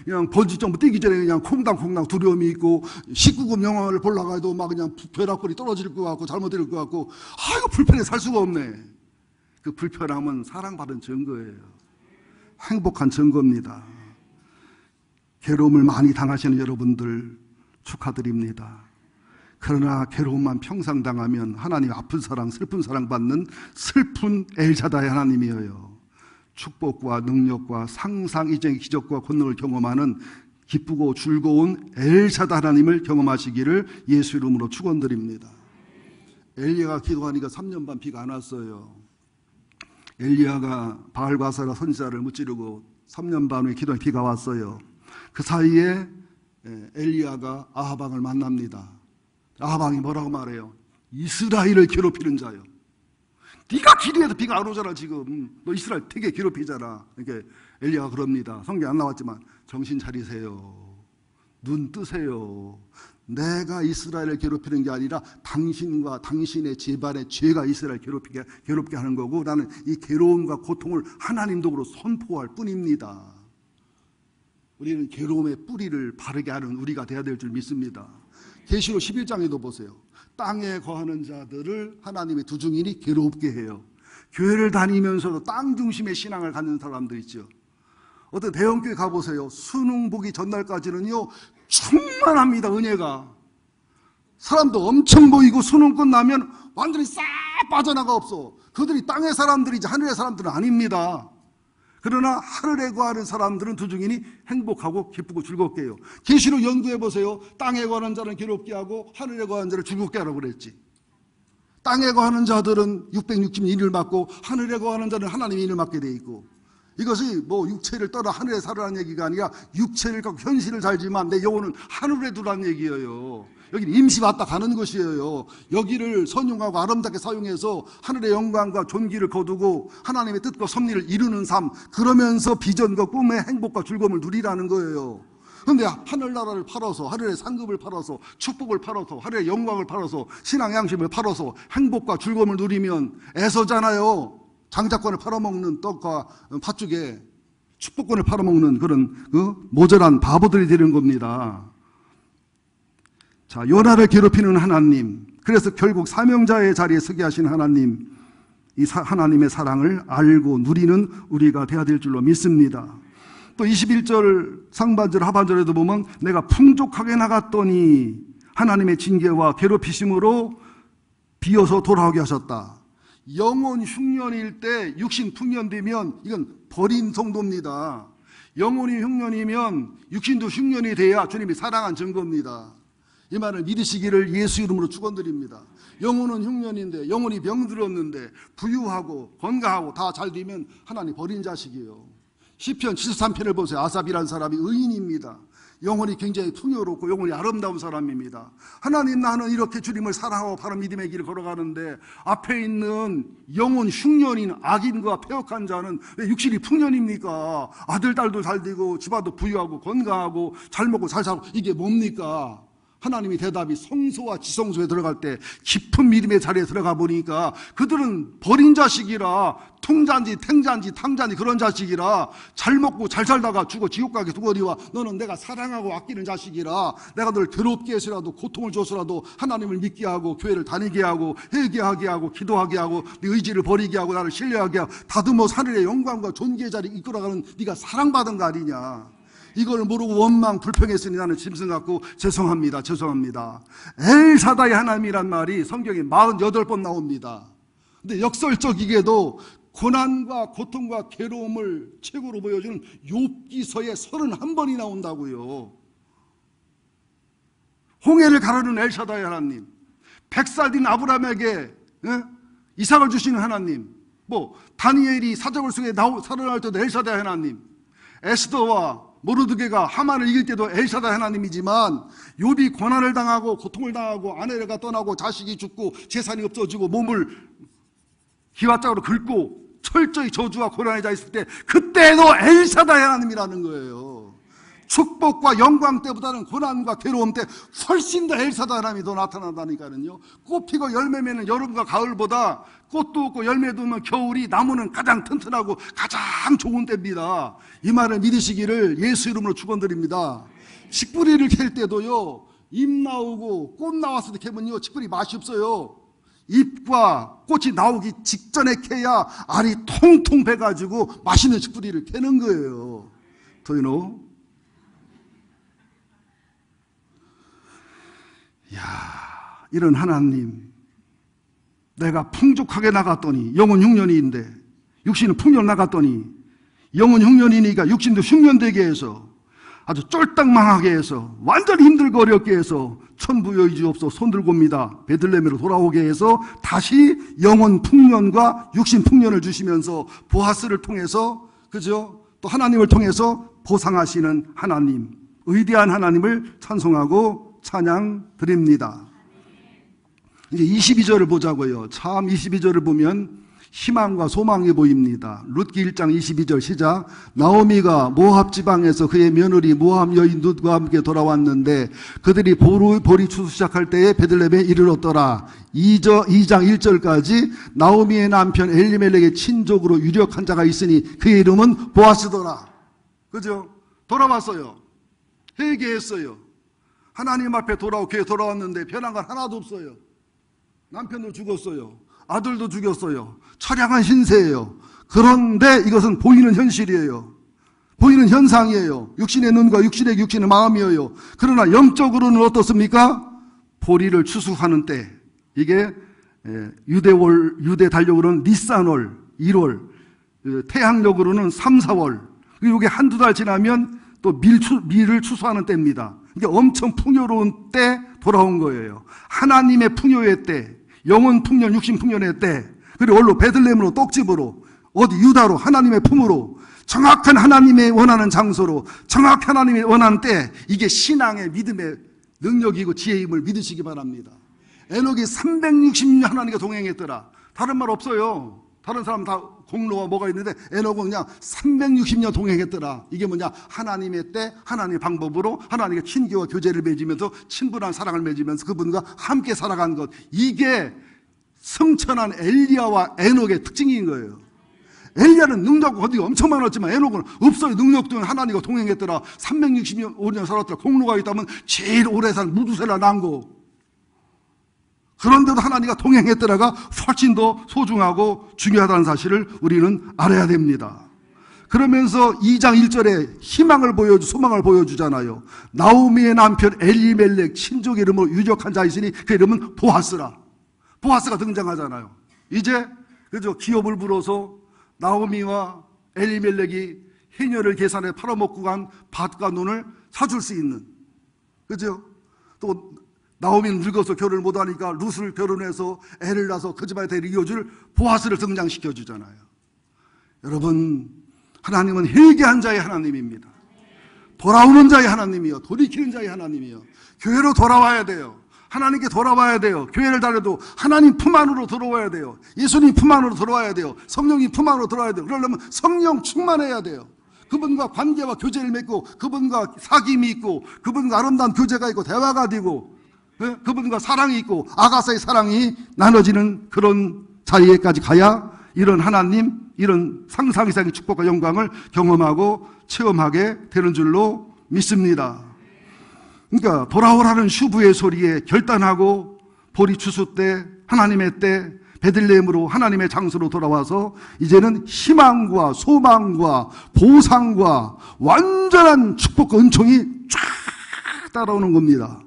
Speaker 1: 그냥 번지 점프 뛰기 전에 그냥 콩당콩당 두려움이 있고, 19금 영화를 보려고 해도 막 그냥 벼락거리 떨어질 것 같고 잘못될 것 같고, 아이고 불편해 살 수가 없네. 그 불편함은 사랑받은 증거예요. 행복한 증거입니다. 괴로움을 많이 당하시는 여러분들 축하드립니다. 그러나 괴로움만 평생 당하면 하나님 아픈 사랑, 슬픈 사랑 받는 슬픈 엘샤다의 하나님이에요. 축복과 능력과 상상 이전의 기적과 권능을 경험하는 기쁘고 즐거운 엘샤다 하나님을 경험하시기를 예수 이름으로 축원드립니다. 엘리야가 기도하니까 3년 반 비가 안 왔어요. 엘리야가 바알과 아세라 선지자를 무찌르고 3년 반 후에 기도하니 비가 왔어요. 그 사이에 엘리야가 아합 왕을 만납니다. 아합 왕이 뭐라고 말해요? 이스라엘을 괴롭히는 자요. 네가 기도해도 비가 안 오잖아. 지금 너 이스라엘 되게 괴롭히잖아. 이렇게 엘리야가 그럽니다. 성경에 안 나왔지만 정신 차리세요. 눈 뜨세요. 내가 이스라엘을 괴롭히는 게 아니라 당신과 당신의 집안의 죄가 이스라엘 괴롭게 하는 거고, 나는 이 괴로움과 고통을 하나님 도구로 선포할 뿐입니다. 우리는 괴로움의 뿌리를 바르게 하는 우리가 돼야 될 줄 믿습니다. 계시록 11장에도 보세요. 땅에 거하는 자들을 하나님의 두 증인이 괴롭게 해요. 교회를 다니면서도 땅 중심의 신앙을 갖는 사람들 있죠. 어떤 대형교회 가보세요. 수능 보기 전날까지는요 충만합니다. 은혜가. 사람도 엄청 보이고 수능 끝나면 완전히 싹 빠져나가 없어. 그들이 땅의 사람들이지 하늘의 사람들은 아닙니다. 그러나 하늘에 거하는 사람들은 두 증인이 행복하고 기쁘고 즐겁게 해요. 계시록 연구해 보세요. 땅에 거하는 자는 괴롭게 하고 하늘에 거하는 자를 즐겁게 하라고 그랬지. 땅에 거하는 자들은 661을 받고 하늘에 거하는 자는 하나님의 인을 받게 돼 있고, 이것이 뭐 육체를 떠나 하늘에 살으라는 얘기가 아니라 육체를 갖고 현실을 살지만 내 영혼은 하늘에 두라는 얘기예요. 여기는 임시 왔다 가는 것이에요. 여기를 선용하고 아름답게 사용해서 하늘의 영광과 존귀를 거두고 하나님의 뜻과 섭리를 이루는 삶, 그러면서 비전과 꿈의 행복과 즐거움을 누리라는 거예요. 그런데 하늘나라를 팔아서, 하늘의 상급을 팔아서, 축복을 팔아서, 하늘의 영광을 팔아서, 신앙 양심을 팔아서 행복과 즐거움을 누리면 애서잖아요. 장자권을 팔아먹는 떡과 팥죽에 축복권을 팔아먹는 그런 모자란 바보들이 되는 겁니다. 자, 요나를 괴롭히는 하나님, 그래서 결국 사명자의 자리에 서게 하신 하나님, 이 하나님의 사랑을 알고 누리는 우리가 되어야 될 줄로 믿습니다. 또 21절 상반절 하반절에도 보면 내가 풍족하게 나갔더니 하나님의 징계와 괴롭히심으로 비어서 돌아오게 하셨다. 영혼 흉년일 때 육신 풍년되면 이건 버린 성도입니다. 영혼이 흉년이면 육신도 흉년이 돼야 주님이 사랑한 증거입니다. 이 말을 믿으시기를 예수 이름으로 축원드립니다. 영혼은 흉년인데, 영혼이 병들었는데 부유하고 건강하고 다 잘 되면 하나님 버린 자식이에요. 시편 73편을 보세요. 아삽이라는 사람이 의인입니다. 영혼이 굉장히 풍요롭고 영혼이 아름다운 사람입니다. 하나님, 나는 이렇게 주님을 사랑하고 바른 믿음의 길을 걸어가는데 앞에 있는 영혼 흉년인 악인과 패역한 자는 왜 육신이 풍년입니까? 아들 딸도 잘 되고 집안도 부유하고 건강하고 잘 먹고 잘 살고 이게 뭡니까? 하나님의 대답이 성소와 지성소에 들어갈 때 깊은 믿음의 자리에 들어가 보니까 그들은 버린 자식이라, 통자인지 탱자인지 탕자인지 그런 자식이라, 잘 먹고 잘 살다가 죽어 지옥 가게 두거니와 너는 내가 사랑하고 아끼는 자식이라 내가 널 괴롭게 해서라도 고통을 줘서라도 하나님을 믿게 하고 교회를 다니게 하고 회개하게 하고 기도하게 하고 네 의지를 버리게 하고 나를 신뢰하게 하고 다듬어 하늘의 영광과 존귀의 자리에 이끌어가는 네가 사랑받은 거 아니냐. 이걸 모르고 원망 불평했으니 나는 짐승 같고 죄송합니다. 엘사다의 하나님이란 말이 성경에 48번 나옵니다. 근데 역설적이게도 고난과 고통과 괴로움을 최고로 보여주는 욥기서에 31번이 나온다고요. 홍해를 가르는 엘사다의 하나님, 100살 된 아브라함에게 이삭을 주시는 하나님, 뭐 다니엘이 사자굴 속에 살아날 때도 엘사다의 하나님, 에스더와 모르드게가 하만을 이길 때도 엘샤다이 하나님이지만, 욥이 고난을 당하고 고통을 당하고 아내가 떠나고 자식이 죽고 재산이 없어지고 몸을 기와짝으로 긁고 철저히 저주와 고난에 자 있을 때, 그때도 엘샤다이 하나님이라는 거예요. 축복과 영광 때보다는 고난과 괴로움 때 훨씬 더 엘사다이 하나님이 더 나타난다니까요. 꽃 피고 열매 맺는 여름과 가을보다 꽃도 없고 열매도 없는 겨울이 나무는 가장 튼튼하고 가장 좋은 때입니다. 이 말을 믿으시기를 예수 이름으로 축원드립니다. 칡뿌리를 캘 때도요, 잎 나오고 꽃 나왔을 때 캐면요, 칡뿌리 맛이 없어요. 잎과 꽃이 나오기 직전에 캐야 알이 통통 배가지고 맛있는 칡뿌리를 캐는 거예요. Do you know? 야, 이런 하나님, 내가 풍족하게 나갔더니 영혼 흉년이인데, 육신은 풍년 나갔더니 영혼 흉년이니까 육신도 흉년되게 해서 아주 쫄딱 망하게 해서 완전히 힘들고 어렵게 해서 천부여의주옵소 손들고 옵니다. 베들레헴으로 돌아오게 해서 다시 영혼 풍년과 육신 풍년을 주시면서 보아스를 통해서, 그죠? 또 하나님을 통해서 보상하시는 하나님, 위대한 하나님을 찬송하고 찬양 드립니다. 이제 22절을 보자고요. 참 22절을 보면 희망과 소망이 보입니다. 룻기 1장 22절 시작. 나오미가 모압 지방에서 그의 며느리 모압 여인 룻과 함께 돌아왔는데 그들이 보리 추수 시작할 때에 베들레헴에 이르렀더라. 2장 1절까지 나오미의 남편 엘리멜렉의 친족으로 유력한 자가 있으니 그의 이름은 보아스더라. 그죠? 돌아왔어요. 회개했어요. 하나님 앞에 돌아오고 교회 돌아왔는데 변한 건 하나도 없어요. 남편도 죽었어요. 아들도 죽였어요. 처량한 신세예요. 그런데 이것은 보이는 현실이에요. 보이는 현상이에요. 육신의 눈과 육신의 마음이에요. 그러나 영적으로는 어떻습니까? 보리를 추수하는 때, 이게 유대 달력으로는 니산월 1월, 태양력으로는 3, 4월, 그리고 이게 한두 달 지나면 또 밀을 추수하는 때입니다. 이게 엄청 풍요로운 때 돌아온 거예요. 하나님의 풍요의 때, 영혼 풍년, 육신 풍년의 때, 그리고 원로 베들레헴으로 떡집으로, 어디 유다로, 하나님의 품으로, 정확한 하나님의 원하는 장소로, 정확히 하나님의 원하는 때, 이게 신앙의 믿음의 능력이고 지혜임을 믿으시기 바랍니다. 에녹이 360년 하나님과 동행했더라. 다른 말 없어요. 다른 사람 다 공로가 뭐가 있는데 에녹은 그냥 360년 동행했더라. 이게 뭐냐? 하나님의 때, 하나님의 방법으로 하나님의 친교와 교제를 맺으면서 친분한 사랑을 맺으면서 그분과 함께 살아간 것. 이게 승천한 엘리야와 에녹의 특징인 거예요. 엘리야는 능력 어디 엄청 많았지만 에녹은 없어요. 능력도 하나님과 동행했더라. 360년 살았더라. 공로가 있다면 제일 오래 산 무두셀라 난 거. 그런데도 하나님과 동행했더라가 훨씬 더 소중하고 중요하다는 사실을 우리는 알아야 됩니다. 그러면서 2장 1절에 희망을 소망을 보여주잖아요. 나오미의 남편 엘리멜렉 친족 이름으로 유력한 자 있으니 그 이름은 보아스라. 보아스가 등장하잖아요. 이제 그죠? 기업을 불어서 나오미와 엘리멜렉이 해녀를 계산해 팔아먹고 간 밭과 논을 사줄 수 있는, 그죠? 또 나오미는 늙어서 결혼을 못하니까 룻을 결혼해서 애를 낳아서 그 집안에 데리고 이어줄 보아스를 등장시켜 주잖아요. 여러분, 하나님은 회개한 자의 하나님입니다. 돌아오는 자의 하나님이요, 돌이키는 자의 하나님이요. 교회로 돌아와야 돼요. 하나님께 돌아와야 돼요. 교회를 다녀도 하나님 품 안으로 들어와야 돼요. 예수님 품 안으로 들어와야 돼요. 성령님 품 안으로 들어와야 돼요. 그러려면 성령 충만해야 돼요. 그분과 관계와 교제를 맺고 그분과 사귐이 있고 그분과 아름다운 교제가 있고 대화가 되고 그분과 사랑이 있고 아가사의 사랑이 나눠지는 그런 자리에까지 가야 이런 하나님, 이런 상상 이상의 축복과 영광을 경험하고 체험하게 되는 줄로 믿습니다. 그러니까 돌아오라는 슈브의 소리에 결단하고 보리 추수 때, 하나님의 때, 베들레헴으로 하나님의 장소로 돌아와서 이제는 희망과 소망과 보상과 완전한 축복과 은총이 쫙 따라오는 겁니다.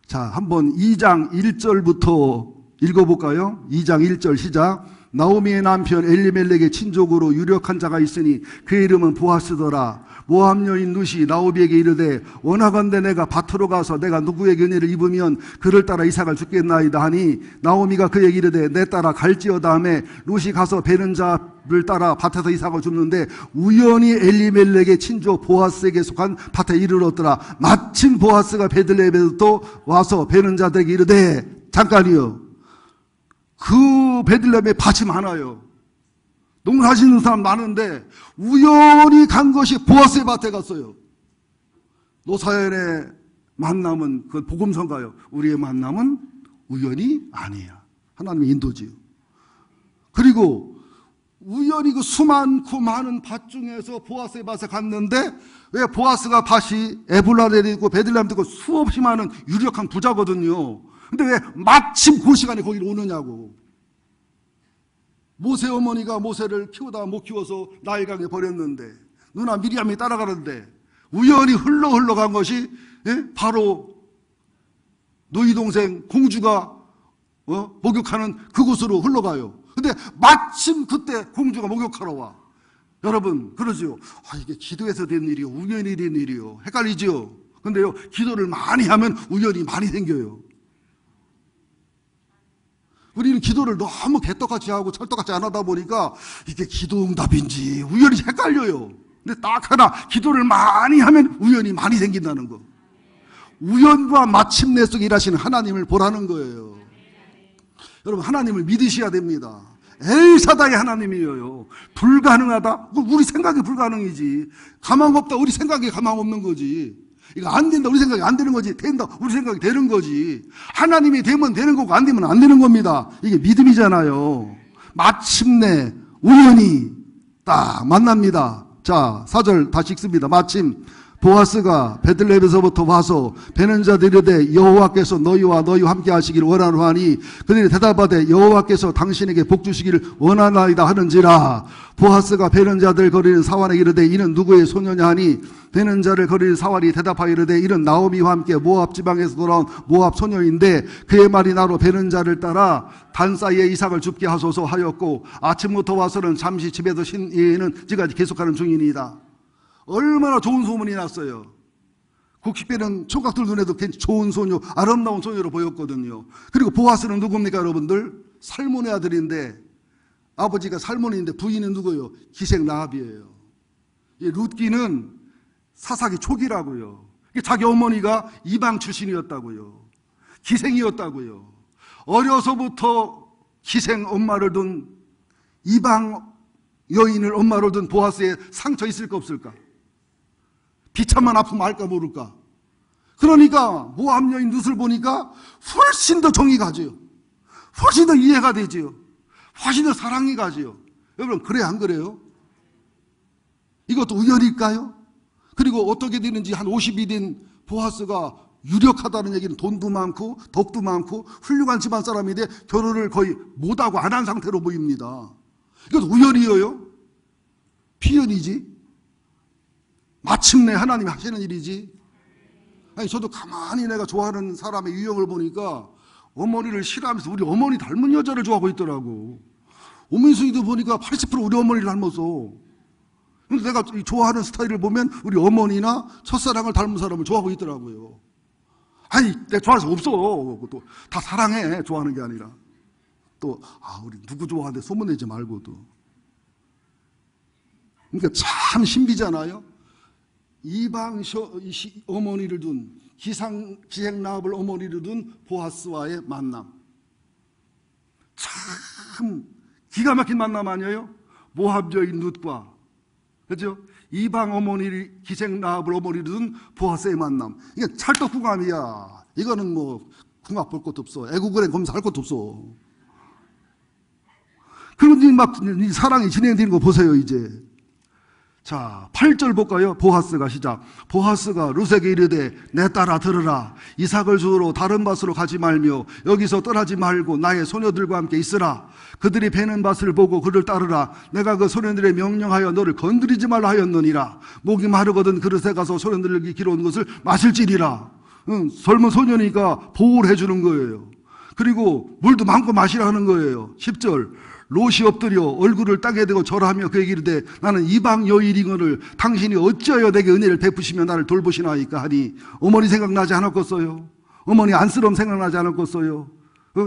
Speaker 1: 자, 한번 2장 1절부터 읽어볼까요? 2장 1절 시작. 나오미의 남편 엘리멜렉의 친족으로 유력한 자가 있으니 그의 이름은 보아스더라. 모압 여인 룻이 나오미에게 이르되 원하건대 내가 밭으로 가서 내가 누구에게 은혜를 입으면 그를 따라 이삭을 주겠나이다 하니 나오미가 그에게 이르되 내 따라 갈지어다 하매 룻이 가서 베는 자 따라 밭에서 이삭을 줍는데 우연히 엘리멜렉의 친조 보아스에게 속한 밭에 이르렀더라. 마침 보아스가 베들레헴에서 또 와서 베는 자들에게 이르되, 잠깐이요, 그 베들레헴에 밭이 많아요. 농사짓는 사람 많은데 우연히 간 것이 보아스의 밭에 갔어요. 노사연의 만남은 그 복음서인가요? 우리의 만남은 우연이 아니야. 하나님의 인도지요. 그리고 우연히 그 수많고 많은 밭 중에서 보아스의 밭에 갔는데, 왜 보아스가 밭이 에불라렐이 있고 베들레헴도 있고 수없이 많은 유력한 부자거든요. 근데 왜 마침 그 시간에 거기를 오느냐고. 모세 어머니가 모세를 키우다가 못 키워서 나일강에 버렸는데 누나 미리암이 따라가는데 우연히 흘러간 것이, 바로 너희 동생 공주가 목욕하는 그곳으로 흘러가요. 근데 마침 그때 공주가 목욕하러 와. 여러분 그러지요. 이게 기도해서 된 일이요, 우연히 된 일이요, 헷갈리지요. 근데요, 기도를 많이 하면 우연이 많이 생겨요. 우리는 기도를 너무 개떡같이 하고 철떡같이 안 하다 보니까 이게 기도 응답인지 우연히 헷갈려요. 근데 딱 하나, 기도를 많이 하면 우연이 많이 생긴다는 거. 우연과 마침내 속에 일하시는 하나님을 보라는 거예요. 여러분 하나님을 믿으셔야 됩니다. 엘사다의 하나님이에요. 불가능하다? 우리 생각이 불가능이지. 가망 없다? 우리 생각이 가망 없는 거지. 이거 안 된다, 우리 생각이 안 되는 거지. 된다, 우리 생각이 되는 거지. 하나님이 되면 되는 거고 안 되면 안 되는 겁니다. 이게 믿음이잖아요. 마침내 우연히 딱 만납니다. 자, 4절 다시 읽습니다. 마침 보아스가 베들레헴에서부터 와서 베는 자들이 이르되, 여호와께서 너희와 함께 하시기를 원하노니 그들이 대답하되, 여호와께서 당신에게 복 주시기를 원하나이다 하는지라. 보아스가 베는 자들 거리는 사환에게 이르되, 이는 누구의 소녀냐 하니, 베는 자를 거리는 사환이 대답하여 이르되, 이는 나오미와 함께 모압 지방에서 돌아온 모압 소녀인데 그의 말이 나로 베는 자를 따라 단 사이에 이삭을 줍게 하소서 하였고, 아침부터 와서는 잠시 집에서 쉰 이에는 지금까지 계속하는 중이니이다. 얼마나 좋은 소문이 났어요. 국식배는 총각들 눈에도 좋은 소녀, 아름다운 소녀로 보였거든요. 그리고 보아스는 누굽니까 여러분들? 살몬의 아들인데, 아버지가 살몬인데 부인은 누구예요? 기생 라합이에요. 룻기는 사사기 촉이라고요. 자기 어머니가 이방 출신이었다고요. 기생이었다고요. 어려서부터 기생 엄마를 둔, 이방 여인을 엄마로 둔 보아스에 상처 있을까 없을까? 비참한 아픔 알까 모를까? 그러니까 모압 여인 룻을 보니까 훨씬 더 정이 가지요. 훨씬 더 이해가 되지요. 훨씬 더 사랑이 가지요. 여러분 그래요, 안 그래요? 이것도 우연일까요? 그리고 어떻게 되는지, 한 50이 된 보아스가 유력하다는 얘기는 돈도 많고 덕도 많고 훌륭한 집안 사람인데 결혼을 거의 못하고 안 한 상태로 보입니다. 이것도 우연이에요? 필연이지? 마침내 하나님이 하시는 일이지? 아니, 저도 가만히 내가 좋아하는 사람의 유형을 보니까 어머니를 싫어하면서 우리 어머니 닮은 여자를 좋아하고 있더라고. 오민수이도 보니까 80% 우리 어머니를 닮았어. 근데 내가 좋아하는 스타일을 보면 우리 어머니나 첫사랑을 닮은 사람을 좋아하고 있더라고요. 아니, 내가 좋아해서 없어. 또 다 사랑해, 좋아하는 게 아니라. 또 우리 누구 좋아하는데 소문내지 말고도. 그러니까 참 신비잖아요. 이방 어머니를 둔, 기생 라합을 어머니를 둔 보아스와의 만남. 참 기가 막힌 만남 아니에요? 모압 여인 룻과, 그죠? 이방 어머니, 기생 라합을 어머니를 둔 보아스의 만남. 이게 찰떡궁합이야. 이거는 뭐 궁합 볼 것도 없어. 애국은행 검사할 것도 없어. 그런데 막 사랑이 진행되는 거 보세요, 이제. 자, 8절 볼까요? 보아스가 시작. 보아스가 룻에게 이르되, 내 딸아 들으라. 이삭을 주우러 다른 밭으로 가지 말며 여기서 떠나지 말고 나의 소녀들과 함께 있으라. 그들이 베는 밭을 보고 그를 따르라. 내가 그 소년들의 명령하여 너를 건드리지 말라 하였느니라. 목이 마르거든 그릇에 가서 소년들에게 길어온 것을 마실지니라. 젊은 소년이니까 보호를 해주는 거예요. 그리고 물도 많고 마시라는 거예요. 10절. 롯이 엎드려 얼굴을 땅에 대고 절하며 그에게 이르되, 나는 이방 여인이거늘 당신이 어찌하여 내게 은혜를 베푸시며 나를 돌보시나이까 하니, 어머니 생각나지 않았겠어요? 어머니 안쓰러움 생각나지 않았겠어요?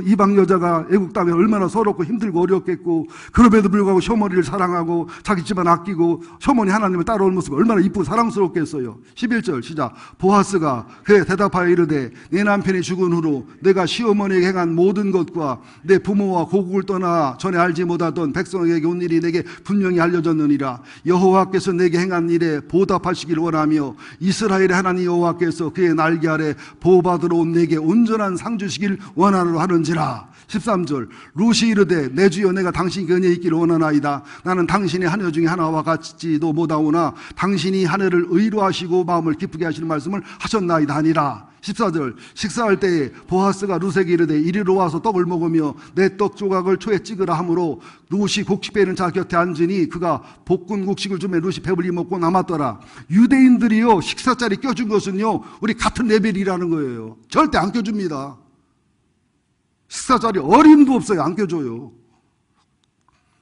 Speaker 1: 이방 여자가 애국 땅에 얼마나 서럽고 힘들고 어렵겠고, 그럼에도 불구하고 시어머니를 사랑하고 자기 집안 아끼고 시어머니 하나님을 따라오는 모습이 얼마나 이쁘고 사랑스럽겠어요. 11절 시작. 보아스가 그에 대답하여 이르되 내 남편이 죽은 후로 내가 시어머니에게 행한 모든 것과 내 부모와 고국을 떠나 전에 알지 못하던 백성에게 온 일이 내게 분명히 알려졌느니라. 여호와께서 내게 행한 일에 보답하시길 원하며 이스라엘의 하나님 여호와께서 그의 날개 아래 보호받으러 온 내게 온전한 상 주시길 원하노라 하는지라. 13절 룻이 이르되 내 주여 내가 당신 곁에 있기를 원하나이다. 나는 당신의 하녀 중에 하나와 같지도 못하오나 당신이 하늘을 의로하시고 마음을 기쁘게 하시는 말씀을 하셨나이다 하니라. 14절 식사할 때에 보아스가 룻에게 이르되 이리로 와서 떡을 먹으며 내 떡 조각을 초에 찍으라 하므로 룻이 곡식 베는 자 곁에 앉으니 그가 볶은 곡식을 주매 룻이 배불리 먹고 남았더라. 유대인들이요 식사 자리 껴준 것은요 우리 같은 레벨이라는 거예요. 절대 안 껴줍니다. 식사 자리 어림도 없어요. 안 껴줘요.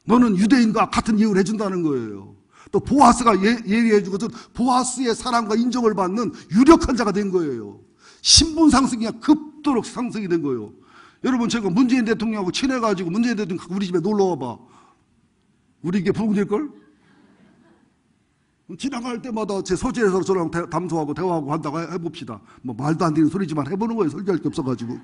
Speaker 1: 너는 유대인과 같은 예우를 해준다는 거예요. 또 보아스가 예의해 준 것은 보아스의 사랑과 인정을 받는 유력한 자가 된 거예요. 신분 상승이 급도로 상승이 된 거예요. 여러분 제가 문재인 대통령하고 친해가지고 문재인 대통령 우리 집에 놀러 와봐. 우리에게 부흥될걸? 지나갈 때마다 제 소재에서 저랑 담소하고 대화하고 한다고 해봅시다. 뭐 말도 안 되는 소리지만 해보는 거예요. 설교할 게 없어가지고.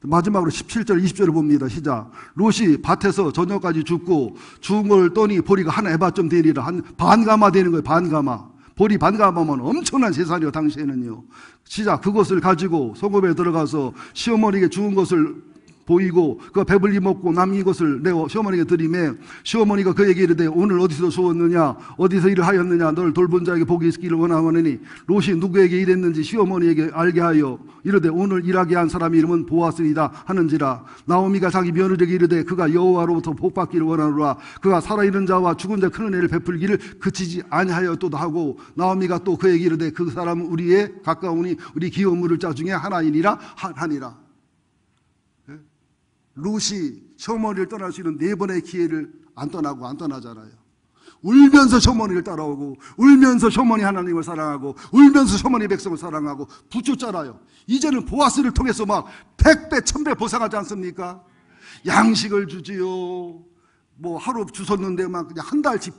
Speaker 1: 마지막으로 17절 20절을 봅니다. 시작. 롯이 밭에서 저녁까지 죽고 죽은 걸 떠니 보리가 한 에바쯤 되리라. 한 반가마 되는 거예요. 반가마. 보리 반가마면 엄청난 재산이요. 당시에는요. 시작. 그것을 가지고 소금에 들어가서 시어머니에게 죽은 것을 보이고 그 배불리 먹고 남은 것을 내어 시어머니에게 드리매 시어머니가 그에게 이르되 오늘 어디서 주었느냐 어디서 일을 하였느냐 너를 돌본 자에게 복이 있기를 원하오니 롯이 누구에게 일했는지 시어머니에게 알게 하여 이르되 오늘 일하게 한 사람의 이름은 보아스이다 하는지라. 나오미가 자기 며느리에게 이르되 그가 여호와로부터 복받기를 원하노라. 그가 살아있는 자와 죽은 자 큰 은혜를 베풀기를 그치지 아니하였도다 하고 나오미가 또 그에게 이르되 그 사람은 우리의 가까우니 우리 기업 물을 자 중에 하나이니라 하니라. 룻이 시어머니를 떠날 수 있는 4번의 기회를 안 떠나잖아요. 울면서 시어머니를 따라오고 울면서 시어머니 하나님을 사랑하고 울면서 시어머니 백성을 사랑하고 붙였잖아요. 이제는 보아스를 통해서 막 100배 1000배 보상하지 않습니까? 양식을 주지요. 뭐 하루 주셨는데 막 그냥 한 달치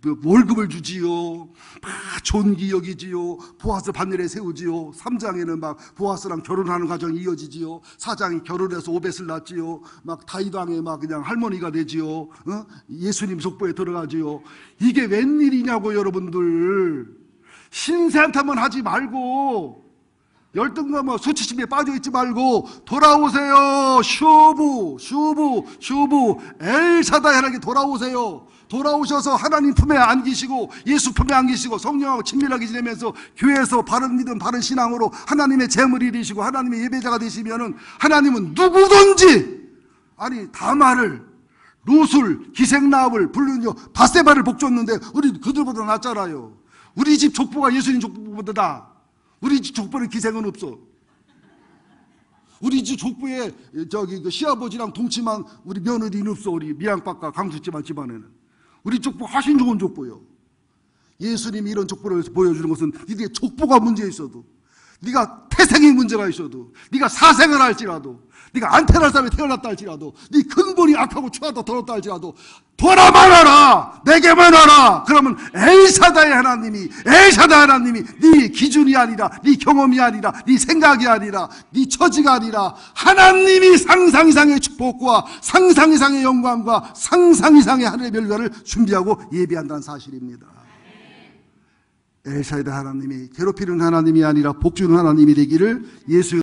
Speaker 1: 월급을 주지요. 막 존귀 여기지요. 보아스 반열에 세우지요. 3장에는 막 보아스랑 결혼하는 과정이 이어지지요. 4장이 결혼해서 오벳을 낳지요. 막 다윗왕의 막 그냥 할머니가 되지요. 예수님 속보에 들어가지요. 이게 웬일이냐고 여러분들. 신세한테만 하지 말고 열등과 뭐 수치심에 빠져있지 말고 돌아오세요. 슈브 엘사다이 하나님께 돌아오세요. 돌아오셔서 하나님 품에 안기시고 예수 품에 안기시고 성령하고 친밀하게 지내면서 교회에서 바른 믿음 바른 신앙으로 하나님의 재물이 되시고 하나님의 예배자가 되시면은 하나님은 누구든지 아니 다말을 룻을 기생라합을 불륜녀 바세바를 복줬는데 우리 그들보다 낫잖아요. 우리 집 족보가 예수님 족보보다 우리 집 족보는 기생은 없어. 우리 집 족보에 그 시아버지랑 동침한 우리 며느리는 없어. 우리 미양박과 강수집안 집안에는 우리 족보 훨씬 좋은 족보요. 예수님이 이런 족보를 보여주는 것은 니네 족보가 문제 있어도 네가 태생의 문제가 있어도 네가 사생을 할지라도 네가 안 태어날 사람이 태어났다 할지라도 네 근본이 악하고 추하다 더럽다 할지라도 돌아만 와라. 내게만 와라. 그러면 엘사다의 하나님이 네 기준이 아니라 네 경험이 아니라 네 생각이 아니라 네 처지가 아니라 하나님이 상상 이상의 축복과 상상 이상의 영광과 상상 이상의 하늘의 별관을 준비하고 예비한다는 사실입니다. 엘사다의 하나님이 괴롭히는 하나님이 아니라 복주는 하나님이 되기를 예수